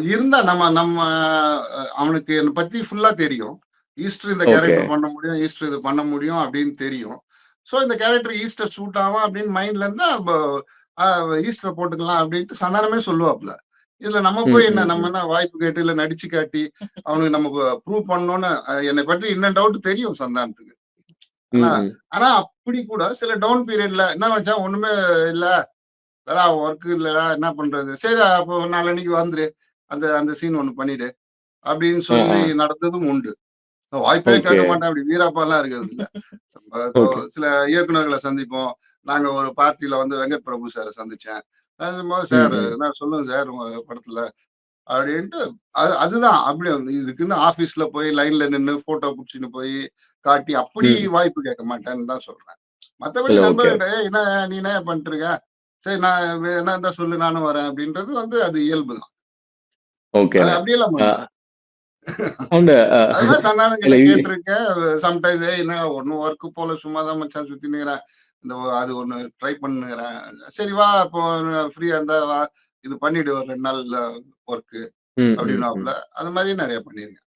இருந்தா நம்ம நம்ம அவனுக்கு என்ன பத்தி ஃபுல்லா தெரியும். ஈஸ்டர் இந்த ஓகே. கேரக்டர் பண்ண முடியும். ஈஸ்டர் இது பண்ண முடியும் அப்படின்னு தெரியும். ஸோ இந்த கேரக்டர் ஈஸ்டர் சூட் ஆகும் அப்படின்னு மைண்ட்ல இருந்தா அ ஈஸ்டர் போட்டுக்கலாம் அப்படின்ட்டு சந்தானமே சொல்லுவாப்ல. இதுல நம்ம ம், போய் என்ன ம், நம்ம ம். என்ன வாய்ப்பு கேட்டு இல்ல நடிச்சு காட்டி அவனுக்கு நமக்கு ப்ரூவ் பண்ணணும்னு என்னை பற்றி இன்னும் டவுட் தெரியும் சந்தானத்துக்கு. ம், ஆனா ம். ஆனா அப்படி கூட சில டவுன் பீரியட்ல என்ன மச்சான் ஒண்ணுமே இல்ல. அதான் ஒர்க் இல்லடா என்ன பண்றது? சரி அப்போ நாளன்னைக்கு வந்துரு. அந்த அந்த சீன் ஒண்ணு பண்ணிடு. அப்படின்னு ஆ, சொல்லி ஆ. நடந்ததும் உண்டு. வாய்ப்பே ஓகே. கேட்க மாட்டேன். அப்படி வீராப்பாலாம் இருக்கிறது இல்ல. இப்போ ஓகே. சில இயக்குனர்கள சந்திப்போம். நாங்க ஒரு பார்ட்டில வந்து வெங்கட் பிரபு சார சந்திச்சேன். சொல்லும்போது, ம், "சார் ம். என்ன சொல்லுங்க சார் உங்க படத்துல" அப்படின்ட்டு அதுதான். அப்படி இதுக்குன்னு ஆஃபீஸ்ல போய் லைன்ல நின்னு ஃபோட்டோ புடிச்சுன்னு போய் காட்டி, அப்படி ம். வாய்ப்பு கேட்க மாட்டேன்னு தான் சொல்றேன். மத்தபடி இல்ல ஓகே. நண்பர்கள்ட்ட "ஏய் என்ன நீ என்ன பண்ணிட்டு இருக்க? சரி நான் என்ன இருந்தா சொல்லு நானும் வரேன்" அப்படின்றது வந்து அது இயல்பு தான். அது ஓகேண்ணே. அப்படியெல்லாம் அ பண்றேன். அந்த அது மாரி சந்தானம் இல்ல கிட்ட கேட்டுருக்கேன். சம்டைம்ஸ் "ஏய் என்ன ஒண்ணும் ஒர்க் போல சும்மா தான் மச்சான் சுத்தின்னுக்கிறேன். இந்த அது ஒண்ணு ட்ரை பண்ணுகிறேன்." "சரி வா அப்போ ஃப்ரீயா இருந்தா வா. இது பண்ணிடு ஒரு 2 நாள் ஒர்க்கு." ம், ம், அப்படின்னுவாப்ல. ம். அது மாரி நெறைய பண்ணியிருக்கேன்.